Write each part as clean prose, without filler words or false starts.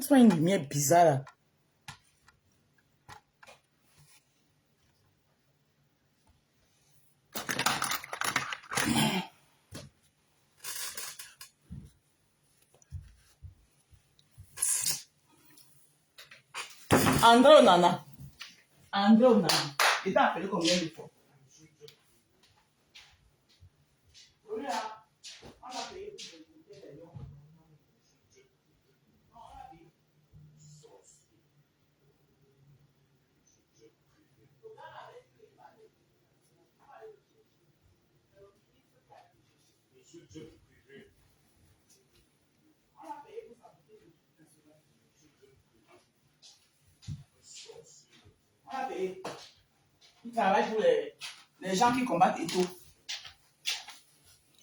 C'est pas une lumière bizarre là. André Onana. André Onana. Il t'a appelé combien de fois? Oui, là. On a payé pour écouter les noms. On a payé. Il travaille pour les gens qui combattent Eto.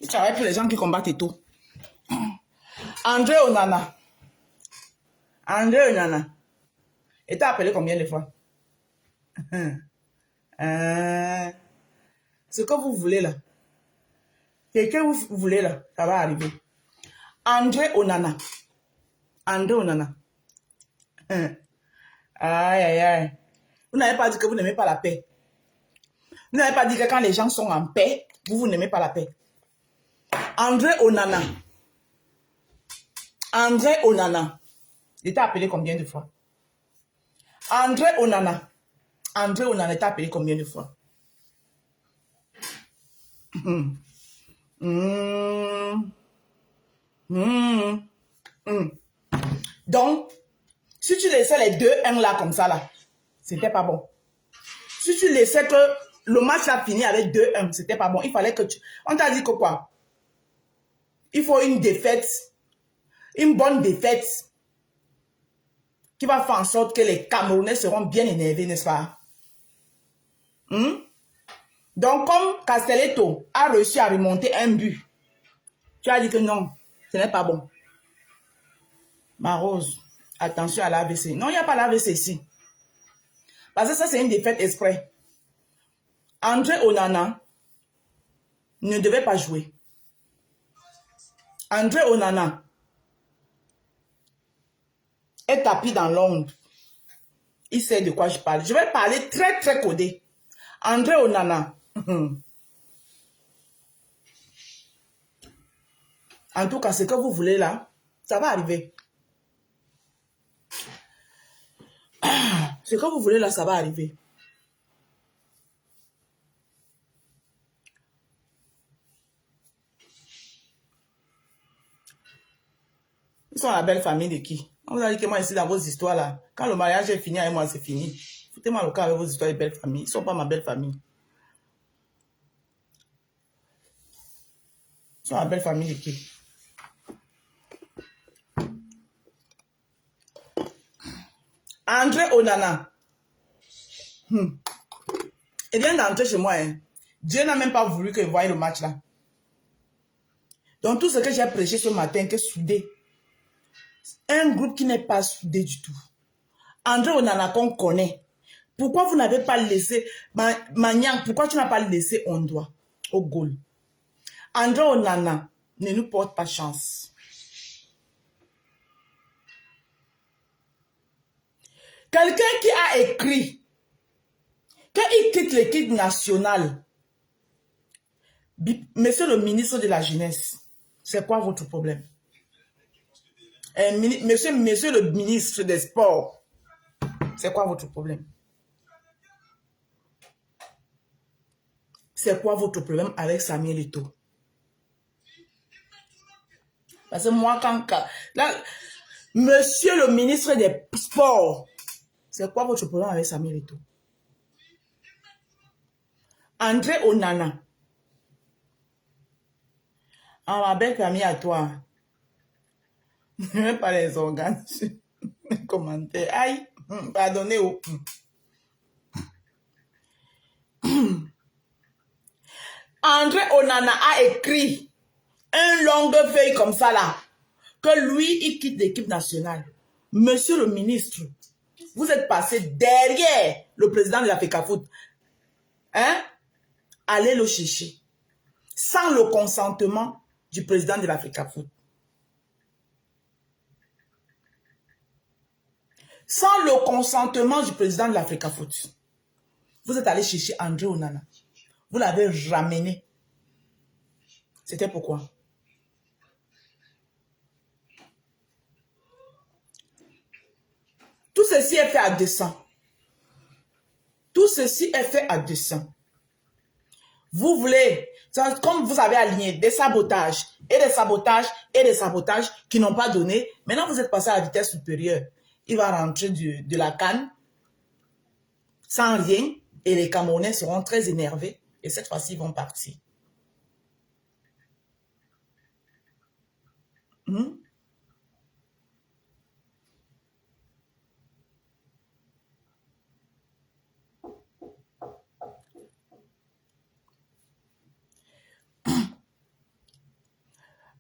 Il travaille pour les gens qui combattent Eto. André Onana. André Onana. Et t'as appelé combien de fois? Ce que vous voulez là. Ce que vous voulez là, ça va arriver. André Onana. André Onana. Aïe, aïe, aïe. Vous n'avez pas dit que vous n'aimez pas la paix. Vous n'avez pas dit que quand les gens sont en paix, vous n'aimez pas la paix. André Onana. André Onana. Il t'a appelé combien de fois? André Onana. André Onana t'a appelé combien de fois? Donc, si tu laissais les 2-1 là comme ça là, c'était pas bon. Si tu laissais que le match a fini avec 2-1, c'était pas bon. Il fallait que tu... On t'a dit que quoi? Il faut une défaite, une bonne défaite, qui va faire en sorte que les Camerounais seront bien énervés, n'est-ce pas? Donc, comme Castelletto a réussi à remonter un but, tu as dit que non, ce n'est pas bon. Ma Rose, attention à l'AVC. Non, il n'y a pas l'AVC ici. Parce que ça, c'est une défaite exprès. André Onana ne devait pas jouer. André Onana est tapis dans l'ombre. Il sait de quoi je parle. Je vais parler très, très codé. André Onana. En tout cas, ce que vous voulez là, ça va arriver. Ce que vous voulez là, ça va arriver. Ils sont la belle famille de qui? On vous a dit que moi, ici, dans vos histoires là, quand le mariage est fini avec moi, c'est fini. Foutez-moi le cas avec vos histoires de belle famille. Ils ne sont pas ma belle famille. Ils sont la belle famille de qui? André Onana. Il vient d'entrer chez moi. Hein. Dieu n'a même pas voulu que je voie le match là. Donc tout ce que j'ai prêché ce matin, que soudé. Un groupe qui n'est pas soudé du tout. André Onana qu'on connaît. Pourquoi vous n'avez pas laissé Magnan, pourquoi tu n'as pas laissé Ondoa au goal? André Onana ne nous porte pas chance. Quelqu'un qui a écrit qu'il quitte l'équipe nationale, monsieur le ministre de la Jeunesse, c'est quoi votre problème? Monsieur le ministre des Sports, c'est quoi votre problème? C'est quoi votre problème avec Samuel Eto'o? Parce que moi, là, monsieur le ministre des Sports, c'est quoi votre problème avec Samuel Eto'o? André Onana. Ah, ma belle famille à toi. Je ne pas les organes. Les commentaires. Aïe, pardonnez. André Onana a écrit une longue feuille comme ça là. Que lui, il quitte l'équipe nationale. Monsieur le ministre, vous êtes passé derrière le président de la FECAFOOT. Hein? Allez le chercher. Sans le consentement du président de la FECAFOOT. sans le consentement du président de l'Africa Foot. Vous êtes allé chercher André Onana. Vous l'avez ramené. C'était pourquoi? Tout ceci est fait à dessein. Tout ceci est fait à dessein. Vous voulez, comme vous avez aligné des sabotages et des sabotages et des sabotages qui n'ont pas donné, maintenant vous êtes passé à la vitesse supérieure. Il va rentrer de la canne sans rien et les Camerounais seront très énervés et cette fois-ci ils vont partir.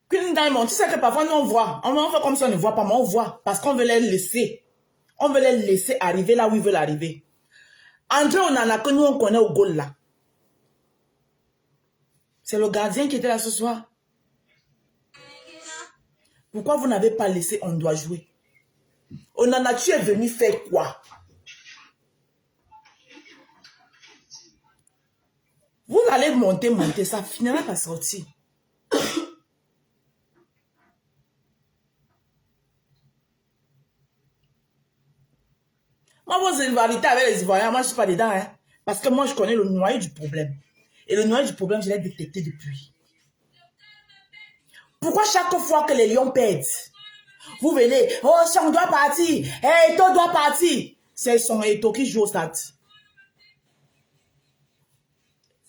Queen Diamond, tu sais que parfois nous on voit, on fait comme ça on ne voit pas, mais on voit parce qu'on veut les laisser. On veut les laisser arriver là où ils veulent arriver. André Onana que nous on connaît au goal là. C'est le gardien qui était là ce soir. Pourquoi vous n'avez pas laissé on doit jouer? Onana, tu es venu faire quoi? Vous allez monter, ça finira par sortir. Moi, vos rivalités avec les Ivoiriens, moi, je ne suis pas dedans. Hein, parce que moi, je connais le noyau du problème. Et le noyau du problème, je l'ai détecté depuis. Pourquoi chaque fois que les Lions perdent, vous venez, oh, si on doit partir, hey, Eto doit partir. C'est son Eto qui joue au stade.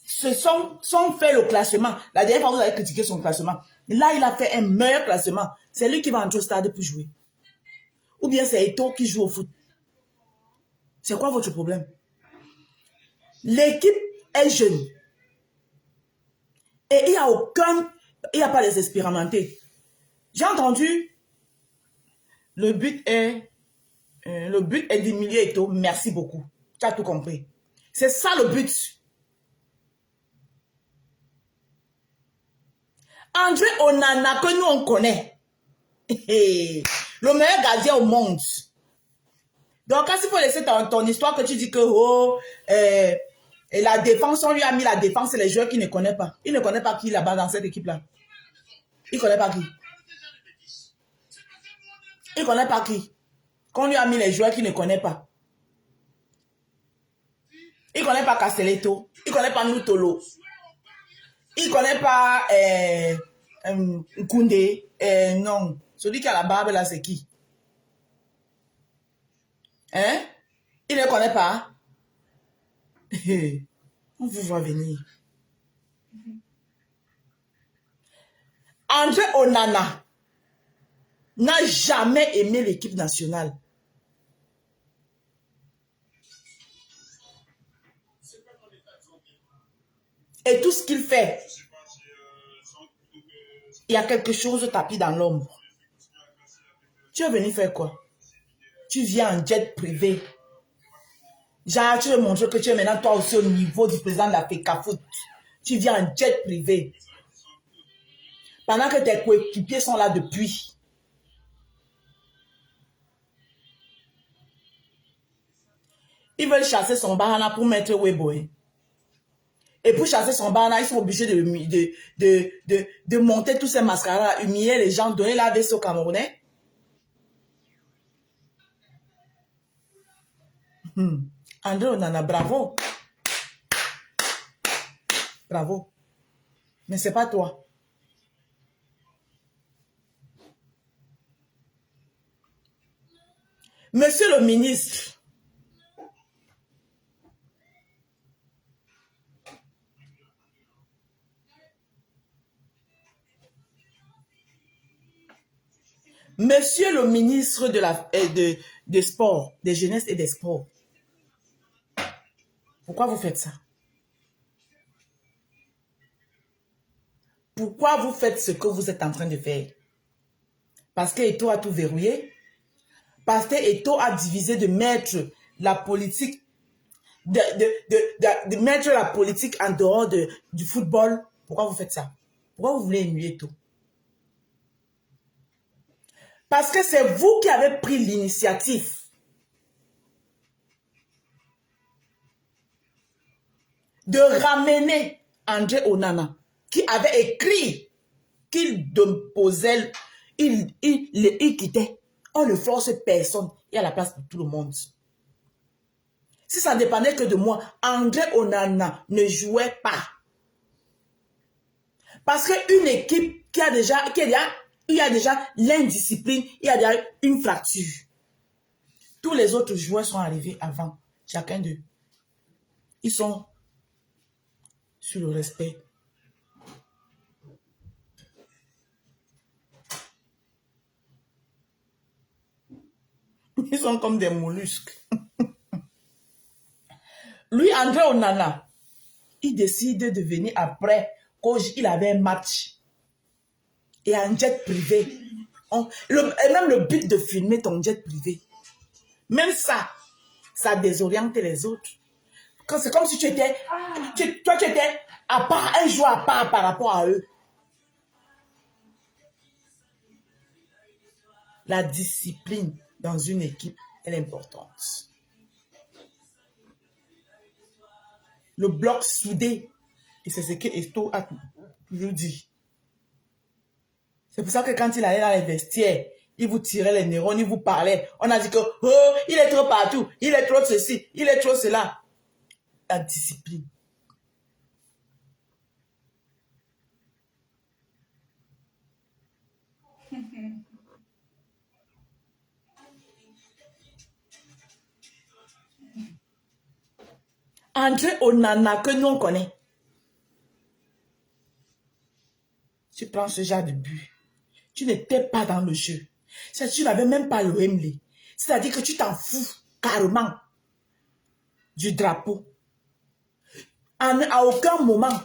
Ce sont fait le classement. La dernière fois, vous avez critiqué son classement. Là, il a fait un meilleur classement. C'est lui qui va entrer au stade pour jouer. Ou bien c'est Eto qui joue au foot. C'est quoi votre problème? L'équipe est jeune. Et il n'y a pas les expérimentés. J'ai entendu, le but est d'humilier Eto. Merci beaucoup. Tu as tout compris. C'est ça le but. André Onana que nous on connaît. Le meilleur gardien au monde. Donc, quand il faut laisser ton histoire que tu dis que et la défense, on lui a mis la défense et les joueurs qu'il ne connaît pas. Il ne connaît pas qui là-bas dans cette équipe-là. Il ne connaît pas qui. Il ne connaît pas qui. Qu'on lui a mis les joueurs qu'il ne connaît pas. Il ne connaît pas Castelletto. Il ne connaît pas Nutolo. Il ne connaît pas Koundé. Non. Celui qui a la barbe là, c'est qui? Hein? Il ne connaît pas. On vous voit venir. André Onana n'a jamais aimé l'équipe nationale. Et tout ce qu'il fait, il y a quelque chose de tapis dans l'ombre. Tu es venu faire quoi? Tu viens en jet privé. Genre, tu veux montrer que tu es maintenant toi aussi au niveau du président de l'Africa Foot. Tu viens en jet privé. Pendant que tes coéquipiers sont là depuis. Ils veulent chasser son bahana pour mettre Weboé. Et pour chasser son bahana, ils sont obligés de monter tous ces mascaras, humilier les gens, donner la veste aux Camerounais. André Onana, bravo. Bravo. Mais c'est pas toi. Monsieur le ministre, Monsieur le ministre des Sports, des Jeunesses et des Sports, pourquoi vous faites ça? Pourquoi vous faites ce que vous êtes en train de faire? Parce que Eto a tout verrouillé? Parce que Eto a divisé de mettre la politique, de mettre la politique en dehors du football? Pourquoi vous faites ça? Pourquoi vous voulez émuler Eto? Parce que c'est vous qui avez pris l'initiative de ramener André Onana, qui avait écrit qu'il déposait, il quittait. On ne force personne. Il y a la place pour tout le monde. Si ça dépendait que de moi, André Onana ne jouait pas. Parce qu'une équipe qui a déjà, il y a déjà l'indiscipline, il y a déjà une fracture. Tous les autres joueurs sont arrivés avant, chacun d'eux. Ils sont sur le respect. Ils sont comme des mollusques. Lui, André Onana, il décide de venir après qu'il avait un match. Et un jet privé. Et même le but de filmer ton jet privé. Même ça, ça désoriente les autres. C'est comme si tu étais, toi tu étais à part, un joueur à part par rapport à eux. La discipline dans une équipe, elle est importante. Le bloc soudé, et c'est ce que Eto a toujours dit. C'est pour ça que quand il allait dans les vestiaires, il vous tirait les neurones, il vous parlait. On a dit que, oh, il est trop partout, il est trop ceci, il est trop cela. La discipline. André Onana que nous on connaît. Tu prends ce genre de but. Tu n'étais pas dans le jeu. Tu n'avais même pas le Wembley. C'est-à-dire que tu t'en fous carrément du drapeau. À aucun moment,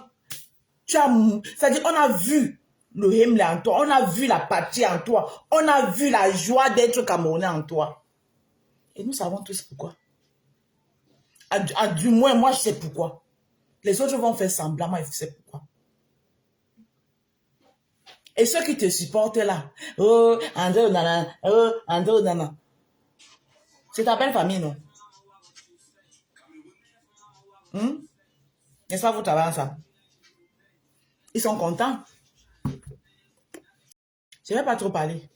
c'est-à-dire on a vu le Wembley en toi, on a vu la patrie en toi, on a vu la joie d'être Camerounais en toi. Et nous savons tous pourquoi. Du moins, moi je sais pourquoi. Les autres vont faire semblant, moi je sais pourquoi. Et ceux qui te supportent là, oh, André Onana, oh, André Onana. C'est ta belle famille, non? N'est-ce pas, vous travaillez ensemble? Ils sont contents. Je ne vais pas trop parler.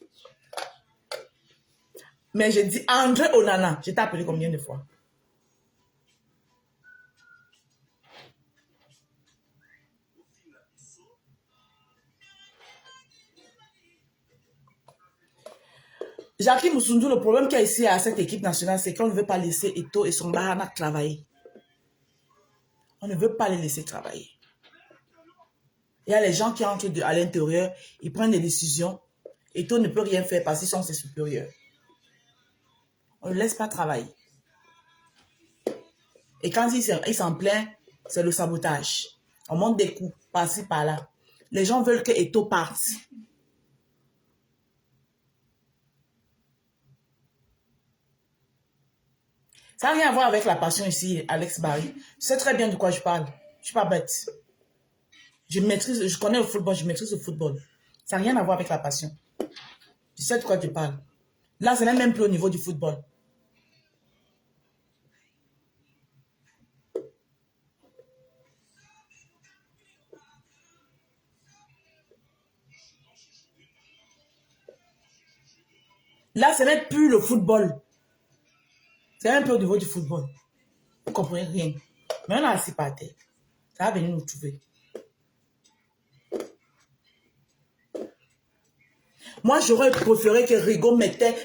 Mais je dis André Onana. Je t'ai appelé combien de fois? Jackie Moussoundou, le problème qu'il y a ici à cette équipe nationale, c'est qu'on ne veut pas laisser Eto et son Bahana travailler. On ne veut pas les laisser travailler. Il y a les gens qui entrent à l'intérieur, ils prennent des décisions. Eto ne peut rien faire parce qu'ils sont ses supérieurs. On ne le laisse pas travailler. Et quand il s'en plaint, c'est le sabotage. On monte des coups, par-ci, par-là. Les gens veulent que Eto parte. Ça n'a rien à voir avec la passion ici, Alex Barry. Je sais très bien de quoi je parle. Je ne suis pas bête. Je connais le football, je maîtrise le football. Ça n'a rien à voir avec la passion. Je sais de quoi tu parles. Là, ce n'est même plus au niveau du football. Là, ce n'est plus le football. C'est un peu au niveau du football. Vous ne comprenez rien. Mais on a assis par terre. Ça va venir nous trouver. Moi, j'aurais préféré que Rigo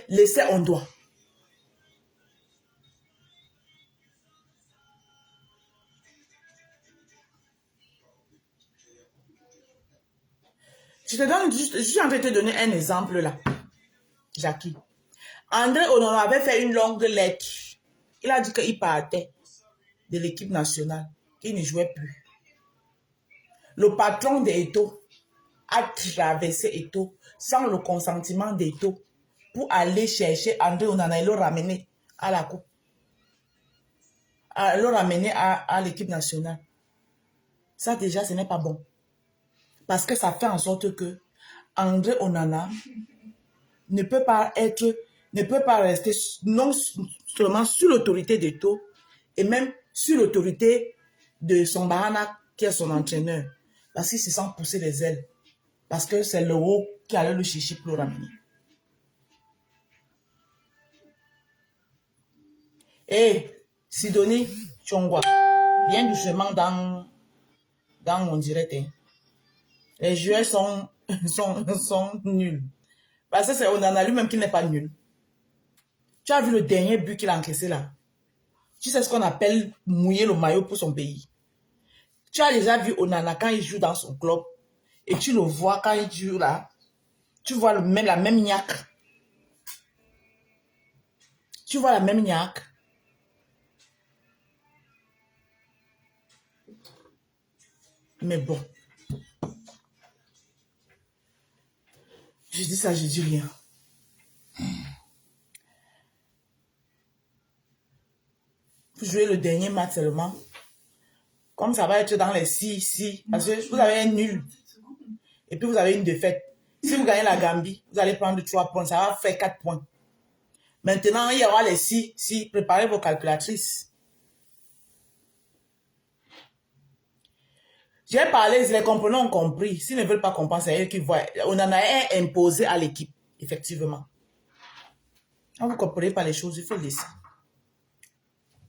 laissait en doigt. Je suis en train de te donner un exemple là. Jackie. André Onana avait fait une longue lettre. Il a dit qu'il partait de l'équipe nationale, qu'il ne jouait plus. Le patron d'Eto a traversé Eto sans le consentement d'Eto pour aller chercher André Onana et le ramener à la coupe. Le ramener à l'équipe nationale. Ça déjà, ce n'est pas bon. Parce que ça fait en sorte que André Onana ne peut pas rester non seulement sous l'autorité d'Eto et même sur l'autorité de son Bahana qui est son entraîneur. Parce qu'il se sent pousser les ailes. Parce que c'est le haut qui allait le chercher pour le ramener. Et Sidonie Chongwa, viens doucement dans mon direct. Hein. Les joueurs sont nuls. Parce que c'est Onana lui-même qui n'est pas nul. Tu as vu le dernier but qu'il a encaissé là? Tu sais ce qu'on appelle mouiller le maillot pour son pays. Tu as déjà vu Onana quand il joue dans son club et tu le vois quand il joue là. Tu vois la même niaque. Tu vois la même niaque. Mais bon. Je dis ça, je dis rien. Vous jouez le dernier match seulement. Comme ça va être dans les 6. Parce que vous avez un nul. Et puis vous avez une défaite. Si vous gagnez la Gambie, vous allez prendre 3 points. Ça va faire 4 points. Maintenant, il y aura les 6. Préparez vos calculatrices. J'ai parlé, les comprenants ont compris. S'ils ne veulent pas comprendre, c'est eux qui voient. On en a imposé à l'équipe, effectivement. Quand vous ne comprenez pas les choses, il faut le laisser.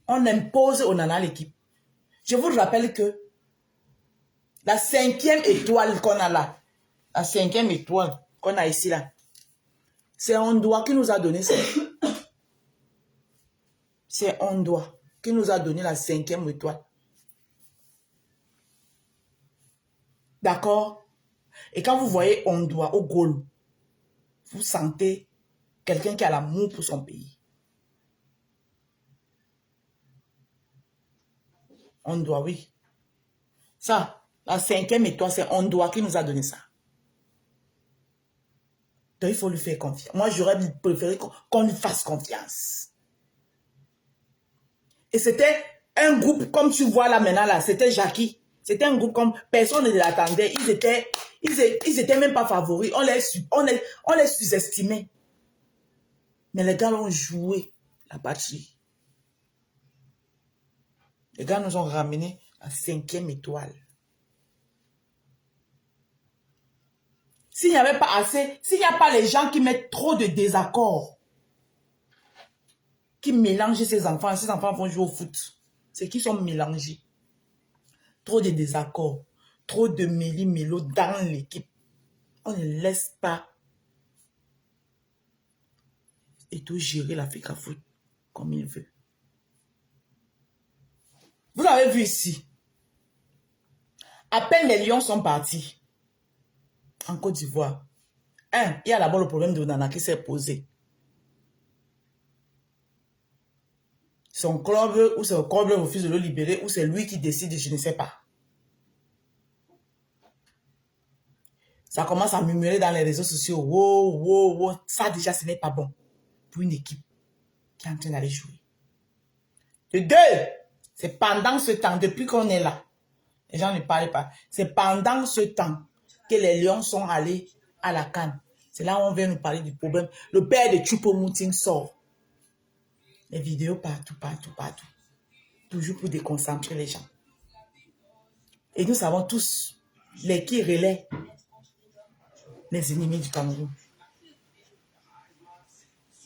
On impose Onana à l'équipe. Je vous rappelle que la 5e étoile qu'on a là, la 5e étoile qu'on a ici là, c'est Ondoa qui nous a donné ça. C'est Ondoa qui nous a donné la 5e étoile. D'accord? Et quand vous voyez Ondoa au goal, vous sentez quelqu'un qui a l'amour pour son pays. Ondoa, oui. Ça, la 5e étoile, c'est Ondoa qui nous a donné ça. Donc, il faut lui faire confiance. Moi, j'aurais préféré qu'on lui fasse confiance. Et c'était un groupe, comme tu vois là maintenant, là, c'était Jackie. C'était un groupe comme personne ne l'attendait. Ils étaient même pas favoris. On les sous-estimait. Mais les gars ont joué la batterie. Les gars nous ont ramené la 5e étoile. S'il n'y avait pas assez, s'il n'y a pas les gens qui mettent trop de désaccords, qui mélangent ces enfants vont jouer au foot. C'est qu'ils sont mélangés. Trop de désaccords, trop de méli-mélo dans l'équipe. On ne laisse pas et tout gérer l'Africa Foot comme il veut. Vous avez vu ici, à peine les Lions sont partis en Côte d'Ivoire. Il y a d'abord le problème de Onana qui s'est posé. Son club ou son club refuse de le libérer ou c'est lui qui décide, je ne sais pas. Ça commence à murmurer dans les réseaux sociaux. Wow. Ça déjà, ce n'est pas bon pour une équipe qui est en train d'aller jouer. De deux, c'est pendant ce temps, depuis qu'on est là, les gens ne parlent pas, c'est pendant ce temps que les Lions sont allés à la CAN. C'est là où on vient nous parler du problème. Le père de Choupo-Moting sort. Les vidéos partout. Toujours pour déconcentrer les gens. Et nous savons tous les qui relaient les ennemis du Cameroun.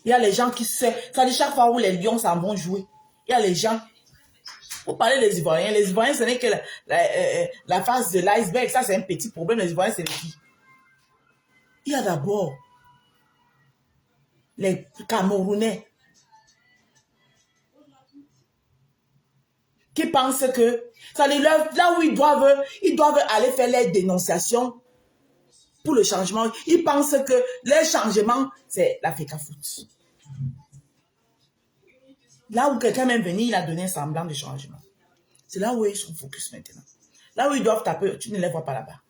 Il y a les gens qui savent. Ça dit chaque fois où les Lions s'en vont jouer. Il y a les gens. Pour parler des Ivoiriens. Les Ivoiriens, ce n'est que la face de l'iceberg. Ça, c'est un petit problème. Les Ivoiriens, c'est les qui? Il y a d'abord les Camerounais qui pensent que ça dit, là où ils doivent aller faire les dénonciations pour le changement. Ils pensent que les changements, c'est l'Africa Foot. Là où quelqu'un même venu, il a donné un semblant de changement. C'est là où ils sont focus maintenant. Là où ils doivent taper, tu ne les vois pas là-bas.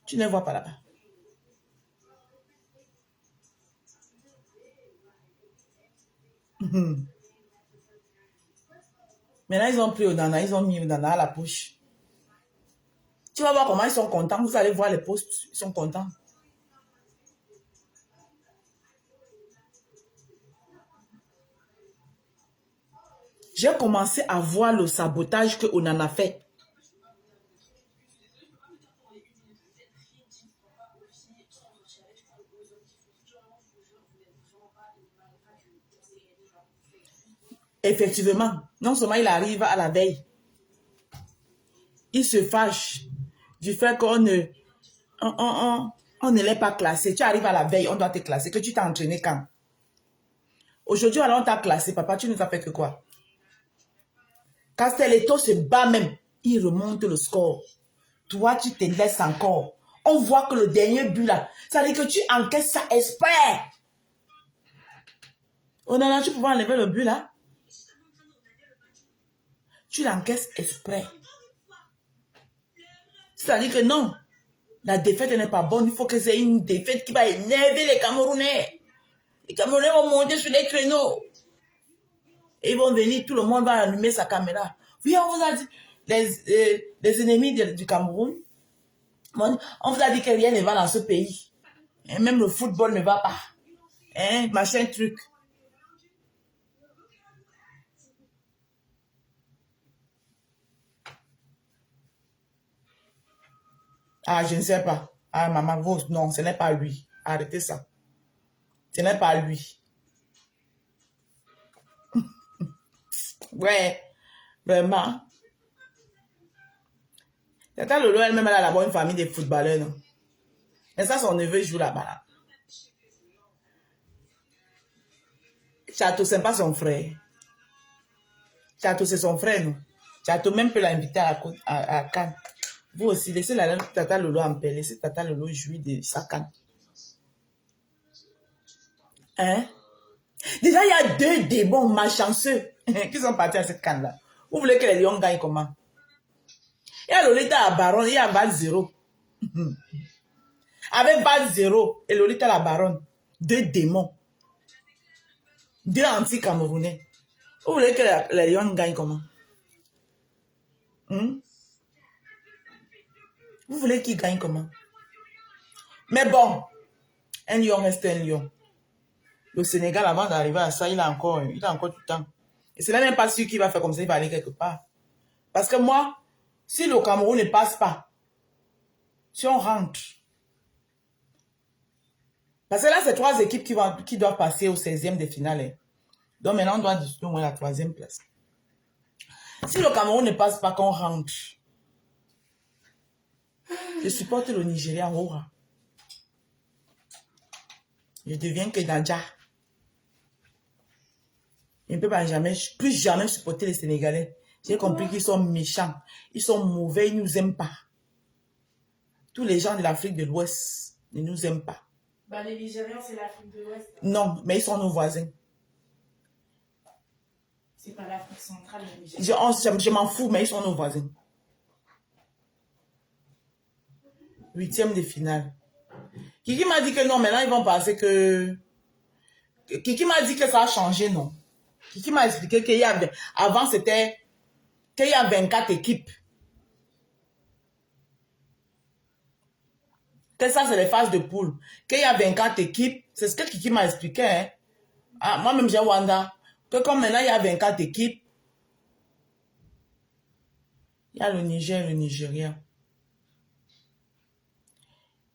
Tu ne les vois pas là-bas. Maintenant, ils ont pris Onana, ils ont mis Onana à la poche. Tu vas voir comment ils sont contents. Vous allez voir les posts, ils sont contents. j'ai commencé à voir le sabotage qu'on en a fait. Effectivement, non seulement il arrive à la veille, il se fâche du fait qu'on ne, on ne l'est pas classé. Tu arrives à la veille, on doit te classer. Que tu t'es entraîné quand? Aujourd'hui, alors on t'a classé. Papa, tu nous as fait que quoi? Castelletto se bat même. Il remonte le score. Toi, tu te laisses encore. On voit que le dernier but là, ça veut dire que tu encaisses ça exprès. Oh non, non, tu pouvais enlever le but là. Tu l'encaisses exprès. C'est-à-dire que non, la défaite n'est pas bonne. Il faut que c'est une défaite qui va énerver les Camerounais. Les Camerounais vont monter sur les créneaux. Et ils vont venir, tout le monde va allumer sa caméra. Oui, on vous a dit, les ennemis du Cameroun, on vous a dit que rien ne va dans ce pays. Et même le football ne va pas. Hein, machin truc. Ah, je ne sais pas. Ah, maman, non, ce n'est pas lui. Arrêtez ça. Ce n'est pas lui. Ouais, vraiment. Tata Lolo, elle-même, elle a là-bas une famille de footballeurs, non? Et ça, son neveu joue là-bas. Chateau, c'est pas son frère. Chateau, c'est son frère, non? Chateau même peut l'inviter à Cannes. Vous aussi, laissez la Tata Lolo en paix. Laissez Tata Lolo jouir de sa Cannes. Hein? Déjà, il y a deux démons malchanceux qui sont partis à cette Cannes-là. Vous voulez que les Lions gagnent comment? Il y a Lolita à Baronne, il y a Val 0. Avec Val 0 et Lolita la Baronne, deux démons. Deux anti-camerounais. Vous voulez que les Lions gagnent comment? Vous voulez qu'ils gagnent comment? Mais bon, un lion reste un lion. Le Sénégal, avant d'arriver à ça, il a encore du temps. Et c'est même pas sûr qu'il va faire comme ça, il va aller quelque part. Parce que moi, si le Cameroun ne passe pas, si on rentre, parce que là, c'est 3 équipes qui doivent passer au 16e de finale. Hein. Donc maintenant, on doit discuter au moins la 3e place. Si le Cameroun ne passe pas, qu'on rentre, je supporte le Nigeria en haut. Je deviens que Nadja. Je ne peux pas plus jamais supporter les Sénégalais. J'ai compris qu'ils sont méchants. Ils sont mauvais, ils ne nous aiment pas. Tous les gens de l'Afrique de l'Ouest ne nous aiment pas. Bah, les Nigérians, c'est l'Afrique de l'Ouest. Non, mais ils sont nos voisins. C'est pas l'Afrique centrale, les Nigérians. Je m'en fous, mais ils sont nos voisins. 8e de finale. Kiki m'a dit que non, maintenant ils vont passer que... Kiki m'a dit que ça a changé, non. Kiki m'a expliqué qu'il y avait... Avant, c'était... Qu'il y a 24 équipes. Que ça, c'est les phases de poule. Qu'il y a 24 équipes. C'est ce que Kiki m'a expliqué. Hein. Ah, moi-même, j'ai Wanda. Que comme maintenant, il y a 24 équipes. Il y a le Niger et le Nigeria.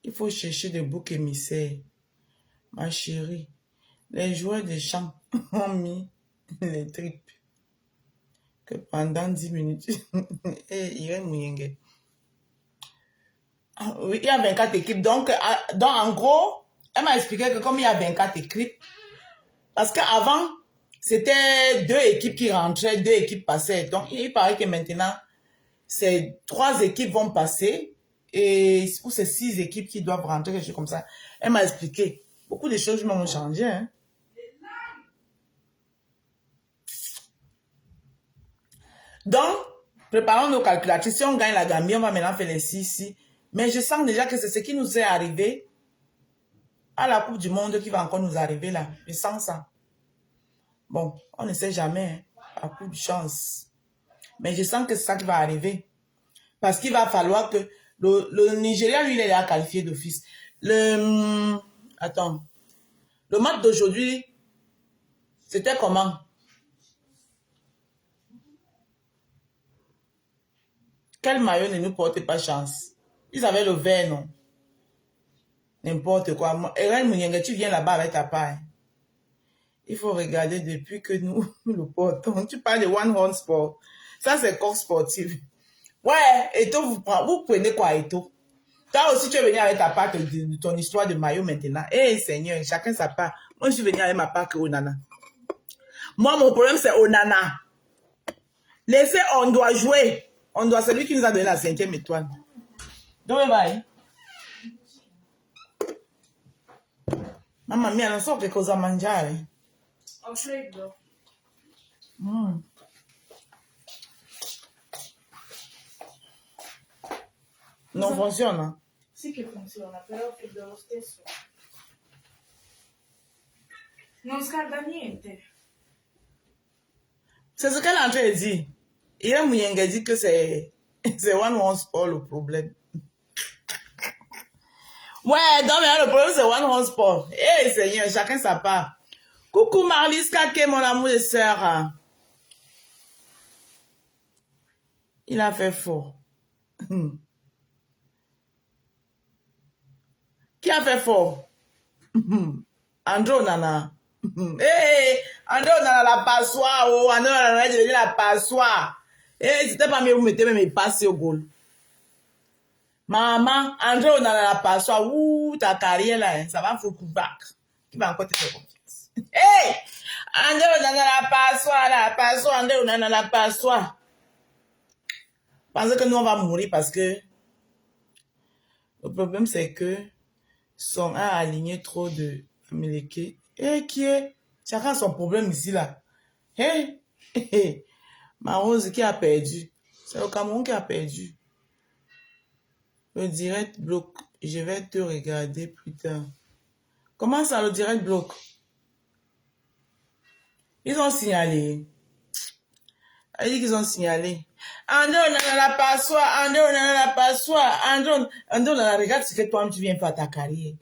Il faut chercher des boucs émissaires. Ma chérie. Les joueurs de chant ont mis les tripes. Que pendant 10 minutes, il est mouillé. Oui, il y a 24 équipes. Donc en gros, elle m'a expliqué que comme il y a 24 équipes, parce qu'avant, c'était 2 équipes qui rentraient, 2 équipes passaient. Donc, il paraît que maintenant, ces 3 équipes vont passer et pour ces 6 équipes qui doivent rentrer, quelque chose comme ça. Elle m'a expliqué. Beaucoup de choses m'ont changé. Hein. Donc, préparons nos calculatrices. Si on gagne la Gambie, on va maintenant faire les 6 ici. Mais je sens déjà que c'est ce qui nous est arrivé à la Coupe du Monde qui va encore nous arriver là. Je sens ça. Bon, on ne sait jamais. Hein, à coup de chance. Mais je sens que c'est ça qui va arriver. Parce qu'il va falloir que le Nigeria, lui, il est là qualifié d'office. Attends. Le match d'aujourd'hui, c'était comment? Quel maillot ne nous porte pas chance? Ils avaient le vert, non? N'importe quoi. Eren Mouniengue, tu viens là-bas avec ta paille. Il faut regarder depuis que nous le portons. Tu parles de One Horn Sport. Ça, c'est corps sportif. Ouais, Eto, vous prenez quoi, Eto? Toi aussi, tu es venu avec ta part de ton histoire de maillot maintenant. Eh, Seigneur, chacun sa part. Moi, je suis venu avec ma part que Onana. Moi, mon problème, c'est Onana. Laissez, on doit jouer. On doit, c'est lui qui nous a donné la 5e étoile. Donc, bye. Mamma mia, non so che cosa mangiare. Ho freddo. Non funziona? Sì che funziona, però freddo lo stesso. Non scalda niente. C'est ce qu'elle est en train de dire. Il a Mouyenge dit que c'est One Horn Sport le problème. Ouais, donc le problème c'est One Horn Sport. Eh Seigneur, chacun sa part. Coucou Marlis Kake, mon amour de sœur. Il a fait fort. Qui a fait fort? Andro Nana. Hey, Andro Nana la passoire. Oh, Andro Nana est devenu la passoire. Eh, c'était pas mieux, vous mettez même mes passes au goal. Maman, André, on a la passoire. Ouh, ta carrière là, ça va foutre back. Qui va encore te faire confiance? Hey! André, on a la passoire, André, on a la passoire. Pensez que nous, on va mourir parce que le problème, c'est que son a aligné trop de Américains. Et qui est? Chacun a son problème ici là. Hey! Ma Rose qui a perdu. C'est le Cameroun qui a perdu. Le direct bloque. Je vais te regarder plus tard. Comment ça, le direct bloque? Ils ont signalé. Elle dit qu'ils ont signalé. André, on a la passoire. André, on a la passoire. André, on a regarde ce que toi, tu viens faire ta carrière.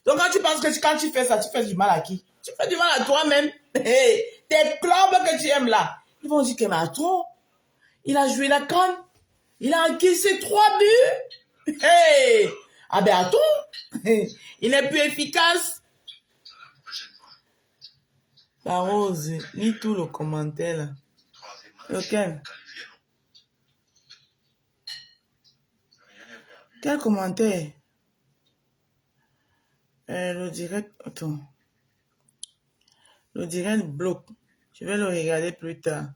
Donc, quand tu penses que quand tu fais ça, tu fais du mal à qui? Tu fais du mal à toi-même. Hey, tes clubs que tu aimes là. Ils vont dire que, mais attends, il a joué la canne. Il a encaissé 3 buts. Hey! Ah ben attends! Il est plus efficace. La Rose, lis tout le commentaire là. Lequel? Quel commentaire? Le direct. Attends. Le direct bloque. Je vais le regarder plus tard.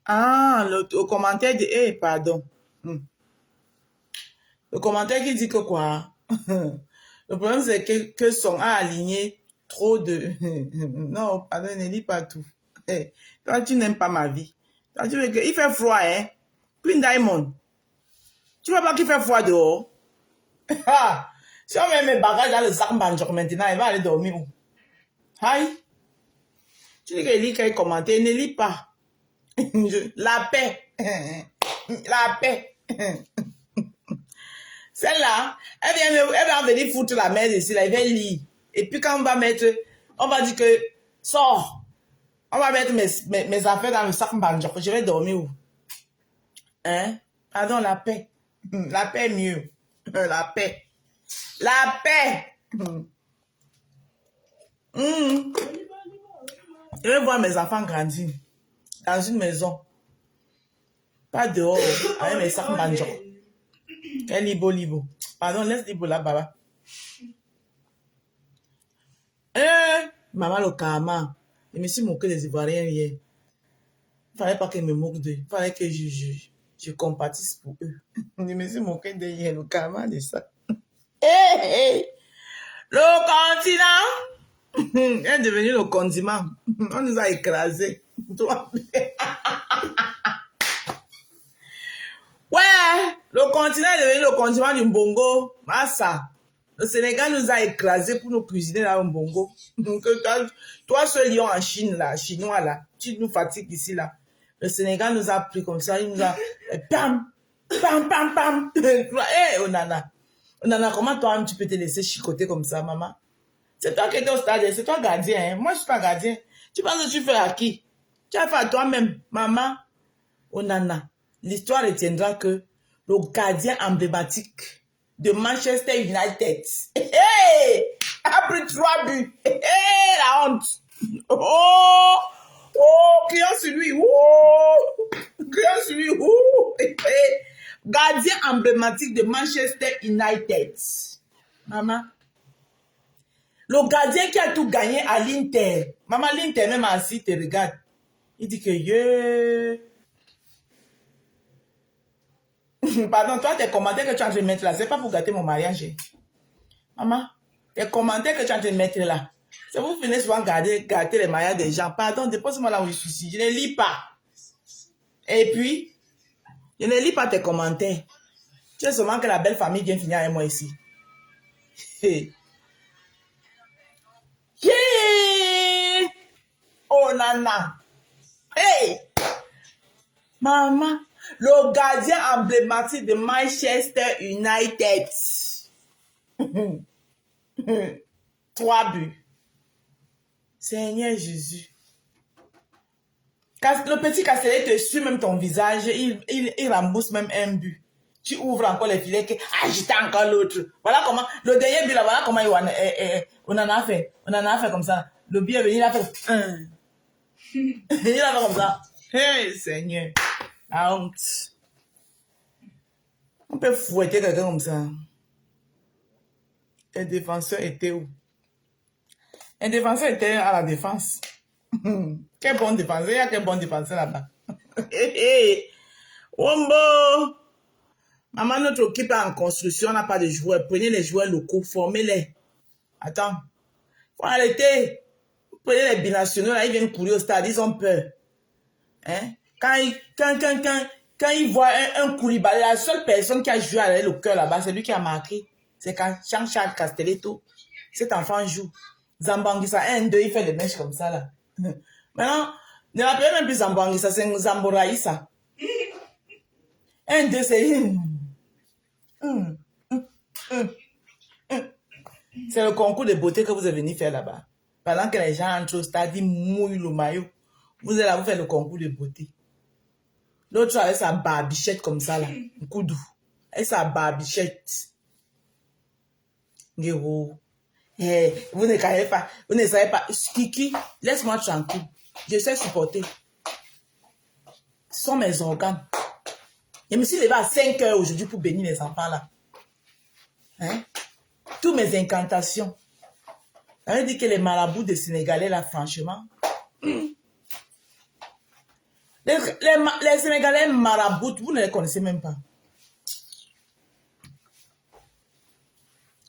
Ah, le commentaire de... Eh, pardon. Le commentaire qui dit que quoi? Le problème, c'est que son a aligné trop de... Non, pardon, ne lis pas tout. Hey, toi, tu n'aimes pas ma vie. Toi, tu veux que... Il fait froid, hein? Queen Diamond. Tu vois pas qu'il fait froid dehors? Si on met mes bagages dans le sac banjok maintenant, il va aller dormir où? Aïe. Tu dis qu'il lit quelques commentaires, ne lis pas. La paix. La paix. Celle-là, elle va venir foutre la merde ici, là, elle va lire. Et puis quand on va mettre, on va dire que, sors. On va mettre mes affaires dans le sac banjok. Je vais dormir où? Hein? Pardon, la paix. La paix est mieux. La paix. La paix. Je vais voir mes enfants grandir dans une maison. Pas dehors, avec mes sacs banjok. Et libo. Pardon, laisse libo là, baba. Maman le karma. Je me suis moqué des Ivoiriens hier. Il fallait pas qu'elle me moque d'eux. Il fallait que je compatisse pour eux. Je me suis moqué d'eux hier, le karma de ça. Hey. Le continent est devenu le condiment. On nous a écrasés. Ouais, le continent est devenu le continent du Mbongo. Massa. Le Sénégal nous a écrasés pour nous cuisiner dans le Mbongo. Toi, ce lion en Chine, là, chinois, là, tu nous fatigues ici, là. Le Sénégal nous a pris comme ça, il nous a... Pam. Hey, Onana. Onana, comment toi, tu peux te laisser chicoter comme ça, maman? C'est toi qui es au stade, c'est toi gardien. Hein? Moi, je suis pas gardien. Tu penses que tu fais à qui? Tu as fait à toi-même, maman. Onana, l'histoire retiendra que le gardien emblématique de Manchester United a pris 3 buts. La honte. Oh, crions sur lui. Crions sur lui. Gardien emblématique de Manchester United. Maman. Le gardien qui a tout gagné à l'Inter. Maman, l'Inter même assis te regarde. Il dit que Pardon, toi, tes commentaires que tu es en train de mettre là, c'est pas pour gâter mon mariage. Maman, tes commentaires que tu es en train de mettre là, c'est vous venez souvent gâter les mariages des gens. Pardon, dépose-moi là où je suis. Je ne lis pas. Et puis, je ne lis pas tes commentaires. Tu sais seulement que la belle famille vient finir avec moi ici. Hey. Yeah! Oh nana. Hey! Maman, le gardien emblématique de Manchester United. 3 buts. Seigneur Jésus. Le petit Castellet te suit même ton visage, il rembourse même un but. Tu ouvres encore les filets, agite encore l'autre. Voilà comment, le dernier but là, voilà comment on en a fait. On en a fait comme ça. Le but est venu, il a fait il a fait comme ça. Hey Seigneur, la honte. On peut fouetter quelqu'un comme ça. Un défenseur était où? Un défenseur était à la défense. Quel bon défenseur, il y a quel bon défenseur là-bas. Wombo! Maman, notre équipe est en construction, on n'a pas de joueurs. Prenez les joueurs locaux, formez-les. Attends, faut arrêter. Prenez les binationaux, là, ils viennent courir au stade, ils ont peur. Hein? Quand ils voient un Koulibaly, la seule personne qui a joué avec le cœur là-bas, c'est lui qui a marqué. C'est quand Jean-Charles Castelletto, cet enfant joue. Zambanguissa, 1-2, il fait les mèches comme ça là. Maintenant, ne l'appelez même plus Zambanguissa, c'est Zamboraïssa. 1-2, c'est... C'est le concours de beauté que vous êtes venu faire là-bas. Pendant que les gens entrent au stade, ils mouillent le maillot. Vous allez là, vous faire le concours de beauté. L'autre avec sa barbichette comme ça là. Un coup doux. Avec sa barbichette. Vous ne savez pas. Vous ne savez pas. Kiki, laisse-moi tranquille. Je sais supporter. Ce sont mes organes. Je me suis levée à 5 heures aujourd'hui pour bénir les enfants là. Hein? Toutes mes incantations. Ça veut dire que les marabouts des Sénégalais là, franchement. Les Sénégalais marabouts, vous ne les connaissez même pas.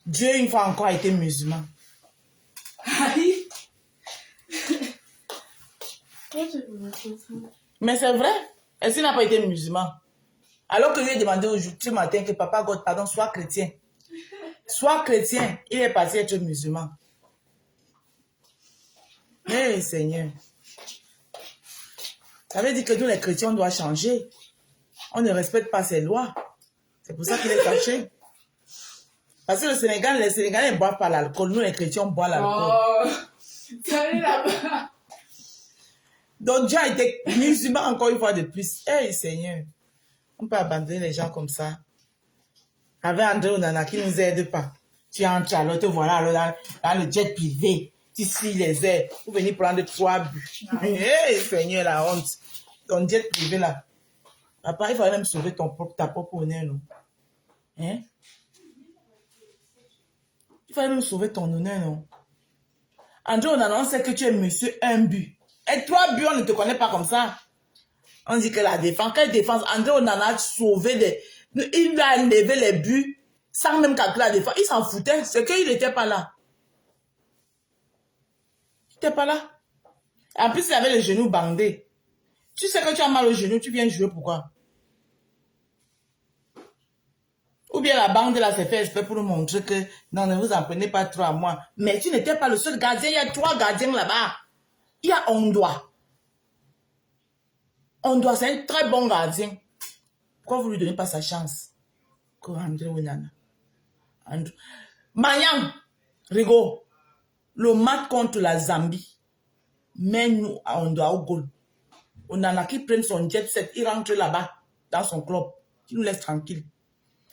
Dieu, une fois encore, a été musulman. Aïe! Mais c'est vrai. Est-ce qu'il n'a pas été musulman? Alors que je lui ai demandé aujourd'hui ce matin que papa God, pardon, soit chrétien. Soit chrétien, il est passé être musulman. Hey Seigneur. Ça veut dire que nous les chrétiens, on doit changer. On ne respecte pas ses lois. C'est pour ça qu'il est caché. Parce que les Sénégalais ne boivent pas l'alcool. Nous les chrétiens, on boit l'alcool. Oh! Ça est là-bas! Donc Dieu a été musulman encore une fois de plus. Hey Seigneur. On peut abandonner les gens comme ça. Avec André Onana qui ne nous aide pas. Tu entres alors, te voilà alors dans le jet privé. Tu scies les airs. Vous venez prendre 3 buts. Hey Seigneur, la honte. Ton jet privé là. Papa, il fallait même sauver ta propre honneur, non? Hein? Il fallait même sauver ton honneur, non? André Onana, on sait que tu es monsieur un but. Et 3 buts, on ne te connaît pas comme ça. On dit que la défense, quelle défense? André Onana a sauvé des... Il a levé les buts sans même calculer la défense. Il s'en foutait. C'est qu'il n'était pas là. Il n'était pas là. En plus, il avait les genoux bandés. Tu sais que tu as mal au genou, tu viens jouer pourquoi? Ou bien la bande là s'est fait exprès pour nous montrer que non, ne vous en prenez pas trop à moi. Mais tu n'étais pas le seul gardien. Il y a 3 gardiens là-bas. Il y a Ondoa. Ondoa, c'est un très bon gardien. Pourquoi vous ne lui donnez pas sa chance? André Onana. Mayang, Rigo, le match contre la Zambie, mène-nous à Ondoa au goal. Onana qui prenne son jet set, il rentre là-bas, dans son club. Tu nous laisses tranquille.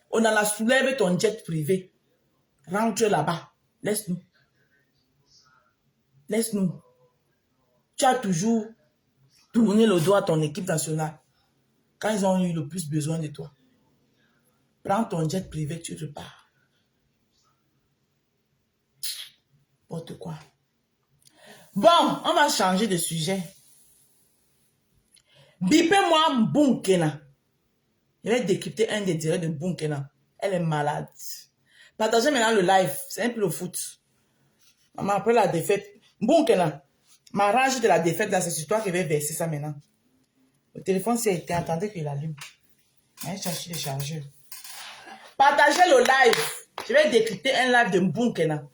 Onana soulève ton jet privé. Rentre là-bas. Laisse-nous. Laisse-nous. Tu as toujours tourné le doigt à ton équipe nationale quand ils ont eu le plus besoin de toi. Prends ton jet privé, tu repars. N'importe quoi. Bon, on va changer de sujet. Bipez-moi Mbunkena. Je vais décrypter un des directs de Mbunkena. Elle est malade. Partagez maintenant le live. C'est un peu le foot. Maman, après la défaite. Mbunkena. Ma rage de la défaite, là, c'est toi qui vais verser ça maintenant. Le téléphone s'est éteint. Attendez qu'il allume. Je vais chercher le chargeur. Partagez le live. Je vais décrypter un live de Mbunkena.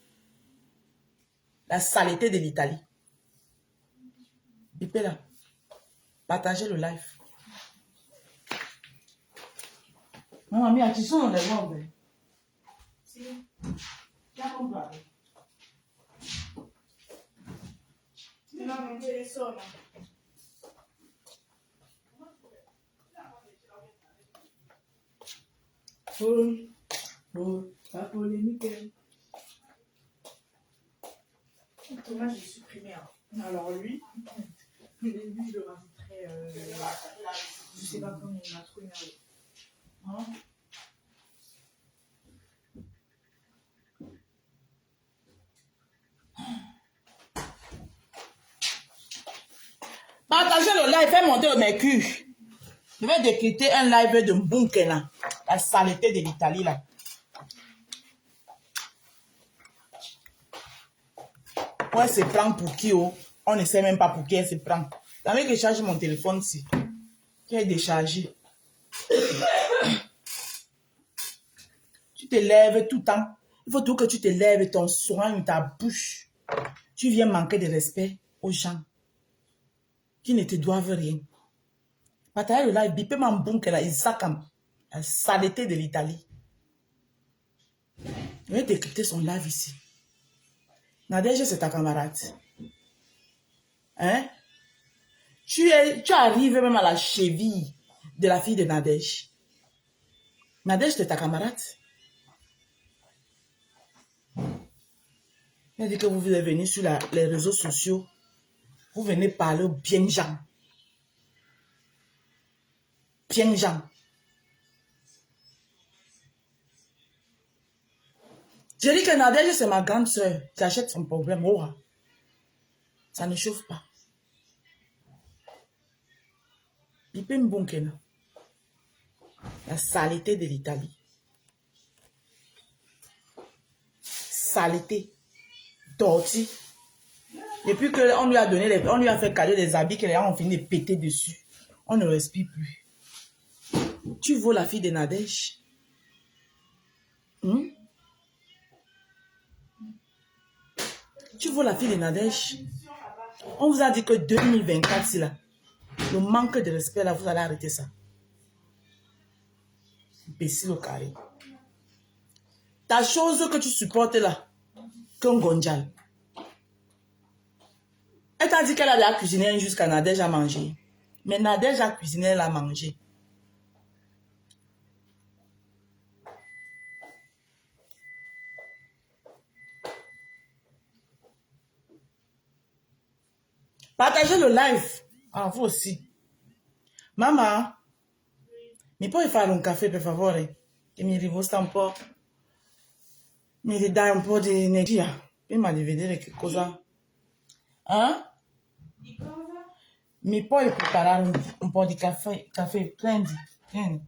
La saleté de l'Italie. Bipez là. Partagez le live. Maman, mia, ci sono le robe? Sì. Già comprate. No, non ce ne sono. La polémique. Thomas, j'ai supprimé. Alors lui, je le rajouterai. Je sais pas comment il m'a trop énervé. Hein? Partagez le live, faites monter le mercure. Je vais décrypter un live de Mbunkena. La saleté de l'Italie là. Ouais, elle se prend pour qui oh? On ne sait même pas pour qui elle se prend. T'avais que je charge mon téléphone ici. Qui est déchargé. Tu te lèves tout le temps. Il faut tout que tu te lèves, ton soin, ta bouche. Tu viens manquer de respect aux gens qui ne te doivent rien. Partagez le live, bipez ma Mbunkena, Isakam. La saleté de l'Italie. Je vais décrypter son live ici. Nadège, c'est ta camarade. Hein? Tu arrives même à la cheville de la fille de Nadège. Nadège, c'est ta camarade. Elle dit que vous êtes venu sur les réseaux sociaux. Vous venez parler bien gens. Bien gens. Je dis que Nadège, c'est ma grande soeur. J'achète son problème. Oh, ça ne chauffe pas. Bipé Mbunkena. La saleté de l'Italie. Saleté. Torti. Depuis qu'on lui a donné, on lui a fait cadeau des habits que les gens ont fini de péter dessus. On ne respire plus. Tu vaux la fille de Nadège. Tu vaux la fille de Nadège. On vous a dit que 2024, c'est là. Le manque de respect, là, vous allez arrêter ça. Imbécile au carré. Ta chose que tu supportes là, qu'un gonjal. Elle t'a dit qu'elle avait cuisiné jusqu'à Nadège à manger. Mais Nadège a cuisiné, elle a mangé. Partagez le live. Ah, vous aussi. Maman, mi puoi fare un caffè per favore? Che mi riposta un po'. Mi ridai un po' di energia. Prima di vedere che cosa... Eh? Di cosa? Mi puoi preparare un po' di caffè? Caffè, prendi. Tieni.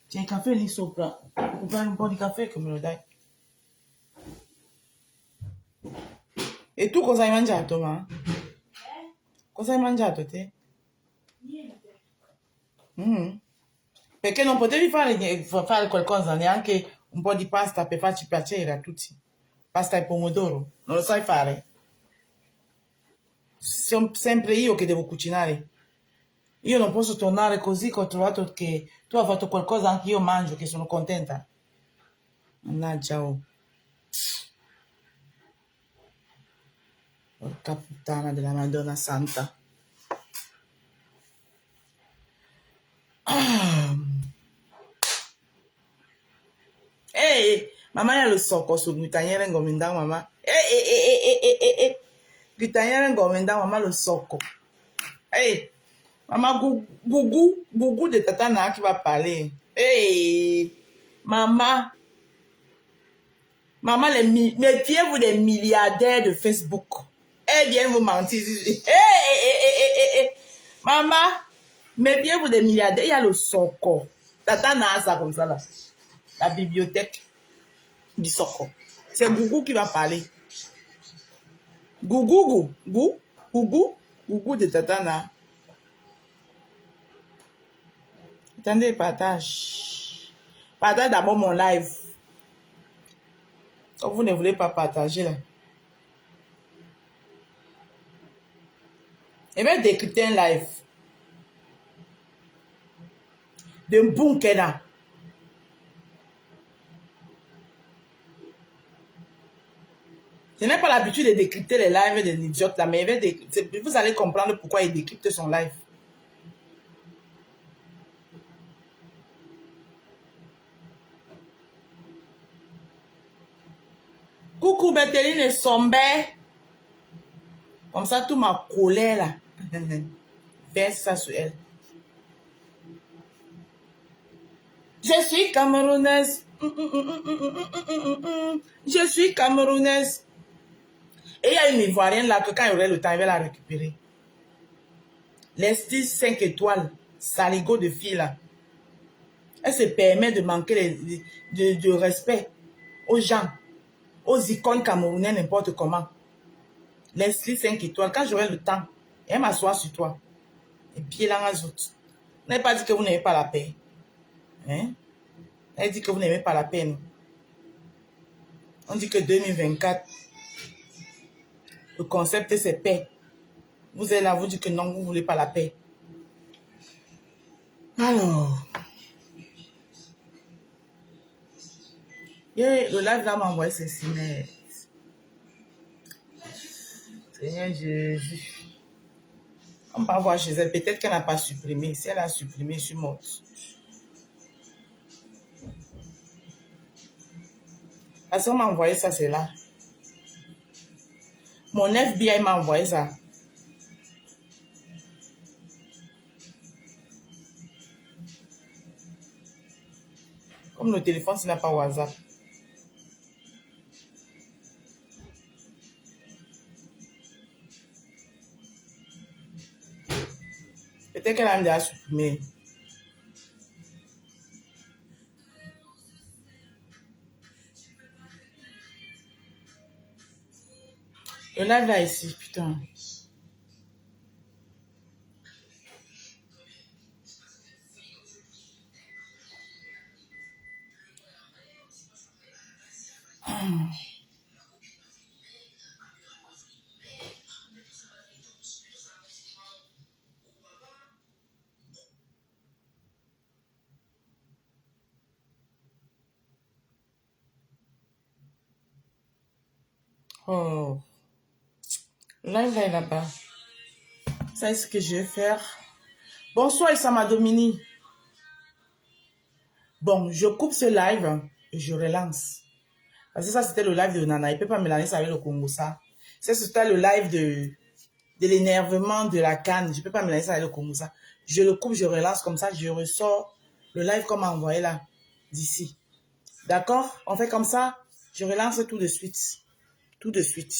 C'è il caffè lì sopra. Preparare un po' di caffè che me lo dai. E tu cosa hai mangiato, ma? Cosa hai mangiato te? Niente. Perché non potevi fare qualcosa, neanche un po' di pasta per farci piacere a tutti? Pasta e pomodoro. Non lo sai fare? Sono sempre io che devo cucinare. Io non posso tornare così che ho trovato che tu hai fatto qualcosa, anche io mangio, che sono contenta. Mannaggia, oh. Porca puttana della Madonna Santa. Hey, maman, il y a le soko sur Gutanière Ngomindang, maman. Gutanière Ngomindang, maman, le soko. Hey, maman, gougou de Tatana qui va parler. Hey, maman. Maman, méfiez-vous des milliardaires de Facebook. Eh bien, vous mentir. Maman, méfiez-vous des milliardaires. Il y a le soko. Tatana, ça comme ça là. La bibliothèque du soko. C'est Gougou qui va parler. Gougou de Tatana. Attendez, partage. Partage d'abord mon live. Quand vous ne voulez pas partager là. Je vais décrypter un live. De Bunkena. Je n'ai pas l'habitude de décrypter les lives des idiotes là, mais vous allez comprendre pourquoi il décrypte son live. Coucou Bertheline et Somber. Comme ça, toute ma colère là, verse ça sur elle. Je suis camerounaise. Je suis camerounaise. Et il y a une Ivoirienne là que quand il aurait le temps, il va la récupérer. Les styles 5 étoiles, saligo de fille là. Elle se permet de manquer de respect aux gens, aux icônes camerounais, n'importe comment. Les styles 5 étoiles, quand j'aurai le temps, elle m'assoit sur toi. Et pied là, les autres. Vous n'avez pas dit que vous n'aimez pas la paix. Hein? Elle dit que vous n'aimez pas la paix. Non? On dit que 2024, le concept c'est paix. Vous êtes là, vous dites que non, vous ne voulez pas la paix. Alors, le live là m'a envoyé ses signes. Seigneur Jésus. On va voir chez elle. Peut-être qu'elle n'a pas supprimé. Si elle a supprimé, je suis morte. Parce qu'on m'a envoyé ça, c'est là. Mon FBI m'a envoyé ça. Comme le téléphone, s'il n'a pas WhatsApp. Peut-être qu'elle a déjà supprimé. Le live là ici, putain. Oh. Le live là est là-bas. Ça, c'est ce que je vais faire. Bonsoir, Isama Domini. Bon, je coupe ce live et je relance. Parce que ça, c'était le live de Nana. Il ne peut pas mélanger ça avec le Congo, ça. Ça, c'était le live de l'énervement de la canne. Je ne peux pas mélanger ça avec le Congo, ça. Je le coupe, je relance comme ça. Je ressors le live qu'on m'a envoyé là, d'ici. D'accord? On fait comme ça. Je relance tout de suite. Tout de suite.